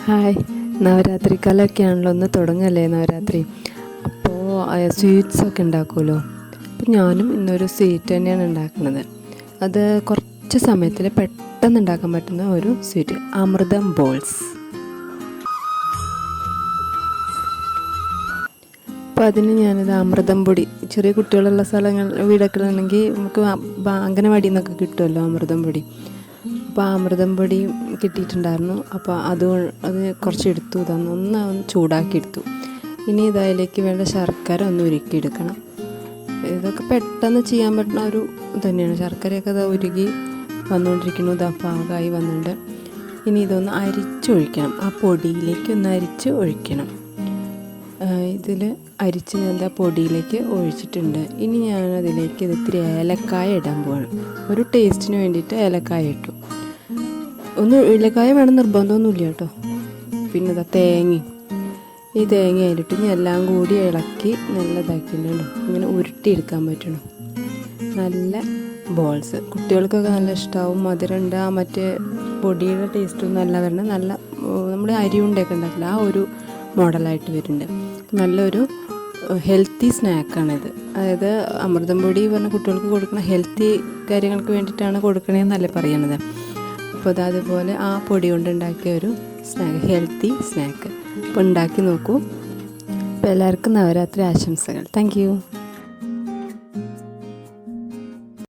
Hi, Navaratri കാലമൊക്കെയാണല്ലോ, ഒന്ന് തുടങ്ങല്ലേ നവരാത്രി. അപ്പോൾ സ്വീറ്റ്സൊക്കെ ഉണ്ടാക്കുമല്ലോ. അപ്പോൾ ഞാനും ഇന്നൊരു സ്വീറ്റ് തന്നെയാണ് ഉണ്ടാക്കുന്നത്. അത് കുറച്ച് സമയത്തിൽ പെട്ടെന്ന് ഉണ്ടാക്കാൻ പറ്റുന്ന ഒരു സ്വീറ്റ്, അമൃതം ബോൾസ്. അപ്പോൾ അതിന് ഞാനിത് അമൃതം പൊടി, ചെറിയ കുട്ടികളുള്ള സ്ഥലങ്ങൾ വീടൊക്കെ നമുക്ക് അംഗനവാടിയിൽ നിന്നൊക്കെ കിട്ടുമല്ലോ അമൃതം പൊടി. അപ്പോൾ ആ അമൃതം പൊടി കിട്ടിയിട്ടുണ്ടായിരുന്നു. അപ്പോൾ അത് കുറച്ച് എടുത്തു, ഒന്ന് ചൂടാക്കി എടുത്തു. ഇനി ഇതിലേക്ക് വേണ്ട ശർക്കര ഒന്ന് ഉരുക്കിയെടുക്കണം. ഇതൊക്കെ പെട്ടെന്ന് ചെയ്യാൻ പറ്റുന്ന ഒരു തന്നെയാണ്. ശർക്കരയൊക്കെ അത് ഉരുകി വന്നുകൊണ്ടിരിക്കുന്നു, ഇതാ പാകമായി വന്നിട്ടുണ്ട്. ഇനി ഇതൊന്ന് അരിച്ചൊഴിക്കണം, ആ പൊടിയിലേക്ക് ഒന്ന് അരിച്ച് ഒഴിക്കണം. ഇതിൽ അരിച്ച് ഞാൻ എന്താ പൊടിയിലേക്ക് ഒഴിച്ചിട്ടുണ്ട്. ഇനി ഞാനതിലേക്ക് ഇത്തിരി ഏലക്കായ ഇടാൻ പോവാണ്. ഒരു ടേസ്റ്റിന് വേണ്ടിയിട്ട് ഏലക്കായ ഇട്ടു. ഏലക്കായ വേണം നിർബന്ധമൊന്നുമില്ല കേട്ടോ. പിന്നെ ഇതാ ഈ തേങ്ങ അതിലിട്ട് ഇനി എല്ലാം കൂടി ഇളക്കി നല്ലതാക്കിയിട്ടുണ്ടോ, ഇങ്ങനെ ഉരുട്ടിയെടുക്കാൻ പറ്റണം. നല്ല ബോൾസ് കുട്ടികൾക്കൊക്കെ നല്ല ഇഷ്ടമാവും. മധുരമുണ്ട്, ആ മറ്റേ പൊടിയുടെ ടേസ്റ്റൊന്നും നല്ല വരണം. നല്ല നമ്മൾ അരി ഉണ്ടൊക്കെ ഉണ്ടാക്കില്ല, ആ ഒരു മോഡലായിട്ട് വരുന്നുണ്ട്. നല്ലൊരു ഹെൽത്തി സ്നാക്കാണിത്. അതായത് അമൃതം പൊടി പറഞ്ഞ കുട്ടികൾക്ക് കൊടുക്കുന്ന ഹെൽത്തി കാര്യങ്ങൾക്ക് വേണ്ടിയിട്ടാണ് കൊടുക്കണതെന്നല്ലേ പറയണത്. അപ്പോൾ അതുപോലെ ആ പൊടി കൊണ്ട് ഉണ്ടാക്കിയ ഒരു സ്നാക്ക്, ഹെൽത്തി സ്നാക്ക്. അപ്പോൾ ഉണ്ടാക്കി നോക്കൂ. അപ്പോൾ എല്ലാവർക്കും നവരാത്രി ആശംസകൾ. Thank you.